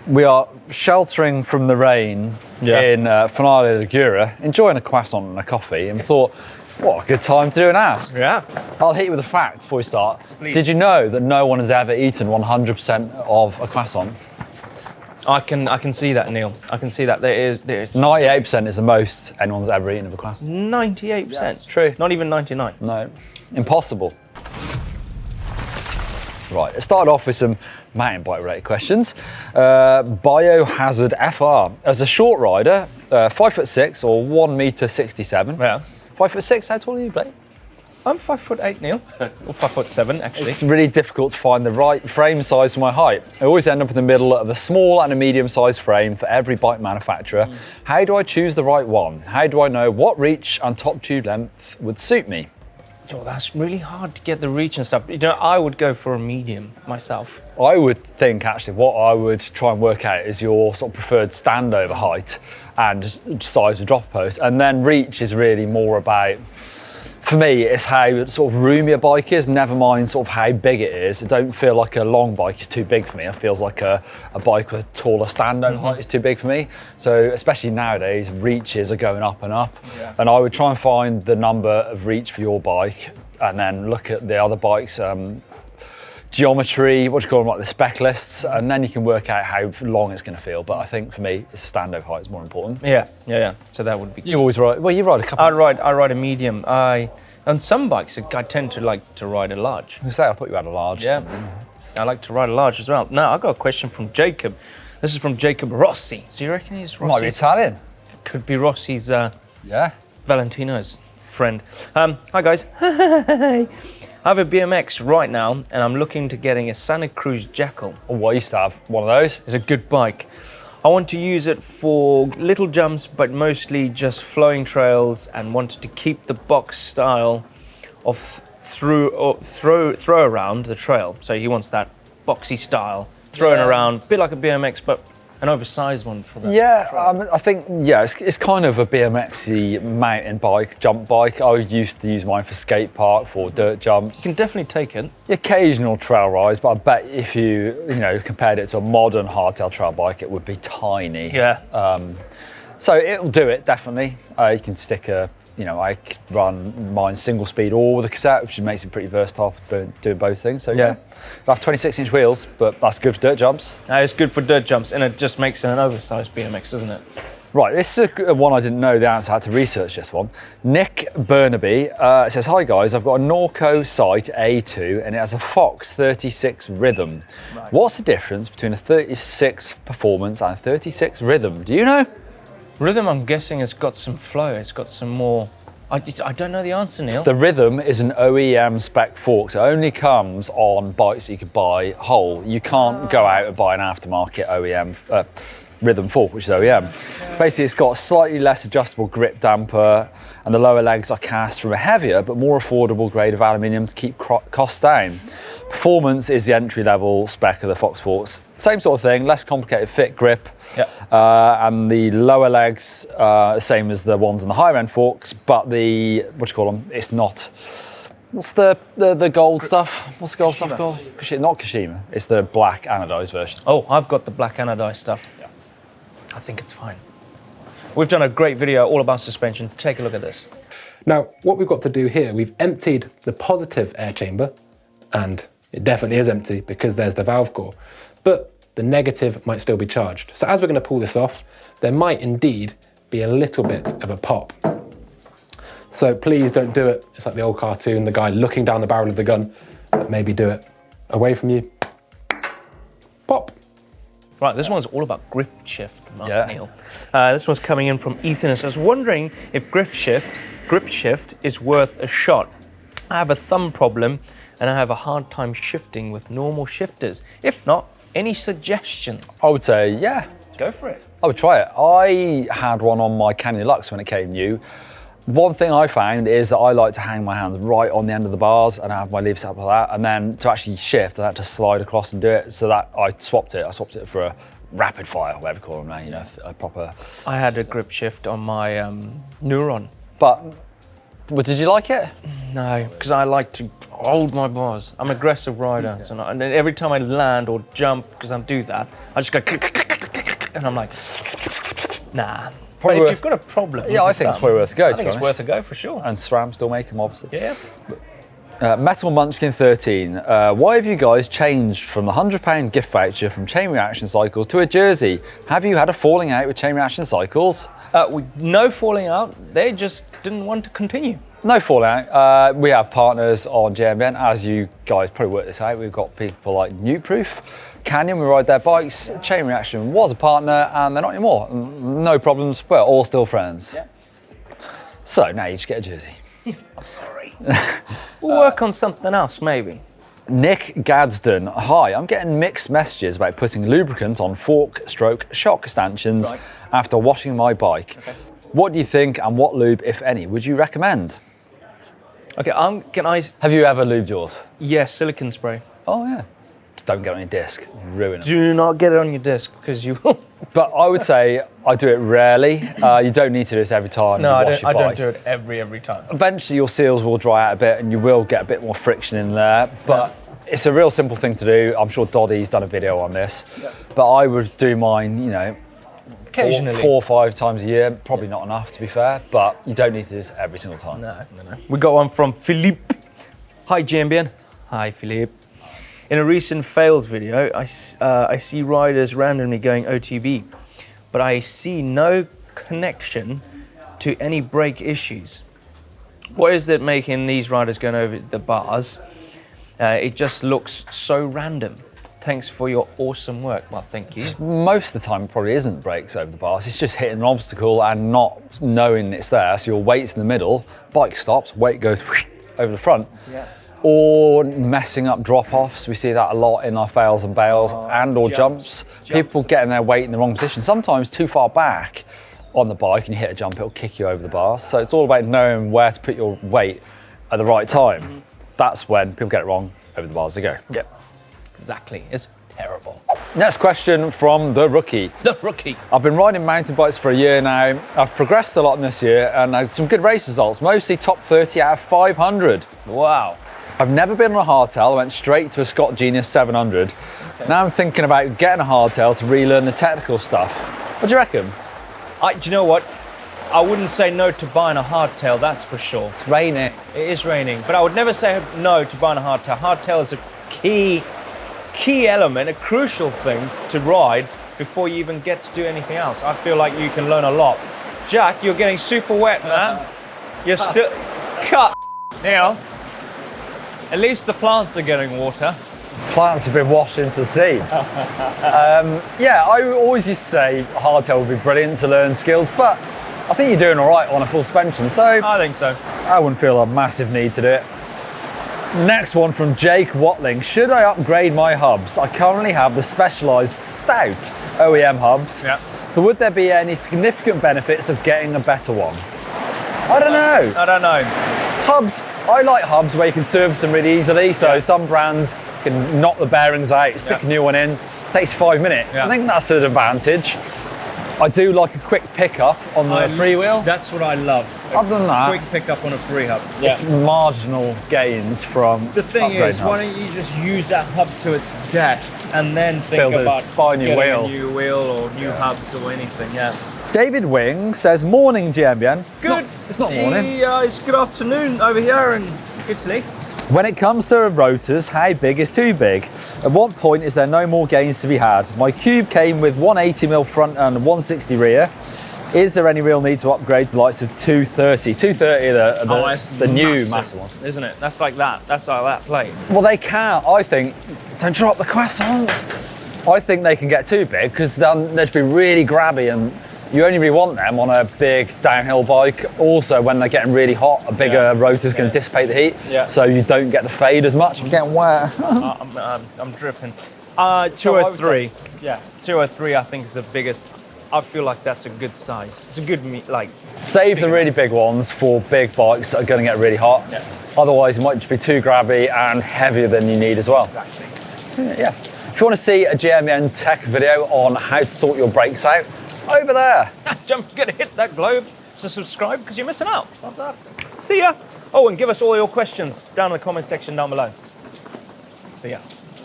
We are sheltering from the rain in Finale Ligura, enjoying a croissant and a coffee, and thought, what a good time to do an ask. Yeah. I'll hit you with a fact before we start. Please. Did you know that no one has ever eaten 100% of a croissant? I can see that, Neil. I can see that. There is 98% is the most anyone's ever eaten of a croissant. 98%. Yeah, it's true. Not even 99. No, impossible. Right, it started off with some mountain bike related questions. Biohazard FR. As a short rider, 5'6" or 1m67. Yeah. 5'6", how tall are you, Blake? I'm 5'8", Neil. Or 5'7", actually. It's really difficult to find the right frame size for my height. I always end up in the middle of a small and a medium-sized frame for every bike manufacturer. How do I choose the right one? How do I know what reach and top tube length would suit me? Oh, that's really hard to get the reach and stuff. You know, I would go for a medium myself. I would think, actually, what I would try and work out is your sort of preferred standover height and size of drop post. And then reach is really more about, for me, it's how sort of roomy a bike is, never mind sort of how big it is. I don't feel like a long bike is too big for me. It feels like a bike with a taller standover height is too big for me. So especially nowadays, reaches are going up and up. Yeah. And I would try and find the number of reach for your bike and then look at the other bikes, geometry, what do you call them, like the spec lists, and then you can work out how long it's going to feel. But I think for me, it's standover height is more important. Yeah. So that would be. You always ride. Well, you ride a couple. I ride a medium. On some bikes, I tend to like to ride a large. I thought you had a large. Yeah. I like to ride a large as well. Now I've got a question from Jacob. This is from Jacob Rossi. So you reckon he's Rossi? Might be Italian. Could be Rossi's. Yeah. Valentino's friend. Hi guys. I have a BMX right now and I'm looking to getting a Santa Cruz Jackal. Oh, I used to have one of those. It's a good bike. I want to use it for little jumps, but mostly just flowing trails, and wanted to keep the box style of throw around the trail. So he wants that boxy style, throwing around, a bit like a BMX, but an oversized one for that. Yeah, I think, it's kind of a BMX-y mountain bike, jump bike. I used to use mine for skate park, for dirt jumps. You can definitely take it. The occasional trail rides, but I bet if you compared it to a modern hardtail trail bike, it would be tiny. Yeah. So it'll do it, definitely. You can stick I run mine single speed or with a cassette, which makes it pretty versatile for doing both things. So yeah. I have 26-inch wheels, but that's good for dirt jumps. It's good for dirt jumps, and it just makes it an oversized BMX, doesn't it? Right, this is a one I didn't know the answer. I had to research this one. Nick Burnaby says, hi guys, I've got a Norco Sight A2 and it has a Fox 36 rhythm. Right. What's the difference between a 36 performance and a 36 rhythm? Do you know? Rhythm, I'm guessing, has got some flow. It's got some more. I don't know the answer, Neil. The Rhythm is an OEM spec fork. So it only comes on bikes that you could buy whole. You can't go out and buy an aftermarket OEM Rhythm fork, which is OEM. Basically, it's got a slightly less adjustable grip damper, and the lower legs are cast from a heavier but more affordable grade of aluminium to keep costs down. Performance is the entry-level spec of the Fox forks. Same sort of thing, less complicated fit grip. And the lower legs are the same as the ones in the higher end forks, but it's not. What's the gold stuff? What's the gold stuff called? Not Kashima. It's the black anodized version. Oh, I've got the black anodized stuff. Yeah. I think it's fine. We've done a great video all about suspension. Take a look at this. Now, what we've got to do here, we've emptied the positive air chamber, and it definitely is empty because there's the valve core, but the negative might still be charged. So as we're going to pull this off, there might indeed be a little bit of a pop. So please don't do it. It's like the old cartoon, the guy looking down the barrel of the gun, but maybe do it away from you. Pop. Right, this one's all about Gripshift, Neil. This one's coming in from Ethan. I was wondering if Gripshift is worth a shot. I have a thumb problem and I have a hard time shifting with normal shifters. If not, any suggestions? I would say, yeah. Go for it. I would try it. I had one on my Canyon Lux when it came new. One thing I found is that I like to hang my hands right on the end of the bars and have my lever set up like that. And then to actually shift, I had to slide across and do it. So that I swapped it. I swapped it for a rapid fire, whatever you call them now, a proper. I had a Gripshift on my Neuron. But Well, did you like it? No, because I like to hold my bars. I'm an aggressive rider, so and then every time I land or jump, because I do that, I just go, and I'm like, nah. Probably But if you've got a problem, Yeah, I think it's probably worth a go. I think it's worth a go for sure. And SRAM still make them, obviously. Yeah. Metal Munchkin 13. Why have you guys changed from the £100 gift voucher from Chain Reaction Cycles to a jersey? Have you had a falling out with Chain Reaction Cycles? No falling out. They just didn't want to continue. No fallout. We have partners on GMBN, as you guys probably worked this out. We've got people like Newtproof, Canyon, we ride their bikes. Chain Reaction was a partner and they're not anymore. No problems, we're all still friends. Yeah. So now you just get a jersey. I'm sorry. We'll work on something else, maybe. Nick Gadsden, hi, I'm getting mixed messages about putting lubricant on fork/shock stanchions after washing my bike. Okay. What do you think and what lube, if any, would you recommend? Okay, can I... Have you ever lubed yours? Yes, silicone spray. Oh yeah. Just don't get it on your disc, ruin it. Do not get it on your disc, because you will. But I would say I do it rarely. You don't need to do this every time No, you wash your I bike. don't do it every time. Eventually your seals will dry out a bit and you will get a bit more friction in there, but it's a real simple thing to do. I'm sure Doddy's done a video on this, but I would do mine, you know, Occasionally. 4 or 5 times a year. Probably not enough, to be fair, but you don't need to do this every single time. No. We got one from Philippe. Hi, GMBN. Hi, Philippe. In a recent fails video, I see riders randomly going OTB, but I see no connection to any brake issues. What is it making these riders going over the bars? It just looks so random. Thanks for your awesome work. Well, thank you. Most of the time it probably isn't brakes over the bars, it's just hitting an obstacle and not knowing it's there. So your weight's in the middle, bike stops, weight goes over the front. Yeah. Or messing up drop-offs. We see that a lot in our fails and bails, and or jumps. People getting their weight in the wrong position, sometimes too far back on the bike, and you hit a jump, it'll kick you over the bars. So it's all about knowing where to put your weight at the right time. That's when people get it wrong, over the bars they go. Yep, exactly. It's terrible. Next question from the rookie. The rookie. I've been riding mountain bikes for a year now. I've progressed a lot in this year and had some good race results, mostly top 30 out of 500. Wow. I've never been on a hardtail. I went straight to a Scott Genius 700. Okay. Now I'm thinking about getting a hardtail to relearn the technical stuff. What do you reckon? Do you know what? I wouldn't say no to buying a hardtail, that's for sure. It's raining. It is raining, but I would never say no to buying a hardtail. Hardtail is a key element, a crucial thing to ride before you even get to do anything else. I feel like you can learn a lot. Jack, you're getting super wet, man. You're still cut now. At least the plants are getting water. Plants have been washed into the sea. Yeah, I always used to say a hardtail would be brilliant to learn skills, but I think you're doing all right on a full suspension, so I think so. I wouldn't feel a massive need to do it. Next one from Jake Watling. Should I upgrade my hubs? I currently have the Specialized Stout OEM hubs. Yeah. So would there be any significant benefits of getting a better one? I don't know. I don't know. Hubs, I like hubs where you can service them really easily. So some brands can knock the bearings out, stick a new one in, takes 5 minutes. I think that's an advantage. I do like a quick pickup on the freewheel. That's what I love. Other than that, quick pickup on a free hub. It's marginal gains from the thing is, hubs. why don't you just use that hub to its death and then think about buying a new wheel or new hubs or anything. Yeah. David Wing says, morning GMBN. It's not morning. It's good afternoon over here in Italy. When it comes to rotors, how big is too big? At what point is there no more gains to be had? My Cube came with 180mm front and 160 rear. Is there any real need to upgrade to the likes of 230? 230 the new massive one. Isn't it? That's like that. That's like that plate. Well, they can, I think, don't drop the croissants. I think they can get too big because then they'd be really grabby and you only really want them on a big downhill bike. Also, when they're getting really hot, a bigger rotor's going to dissipate the heat, so you don't get the fade as much. You're getting wet. I'm dripping. 203. Yeah, 203 I think is the biggest. I feel like that's a good size. It's a good Save the really big ones for big bikes that are going to get really hot. Yeah. Otherwise, it might just be too grabby and heavier than you need as well. Exactly. Yeah. If you want to see a GMBN tech video on how to sort your brakes out, over there. Don't forget to hit that globe to subscribe because you're missing out. See ya. Oh, and give us all your questions down in the comment section down below. See ya.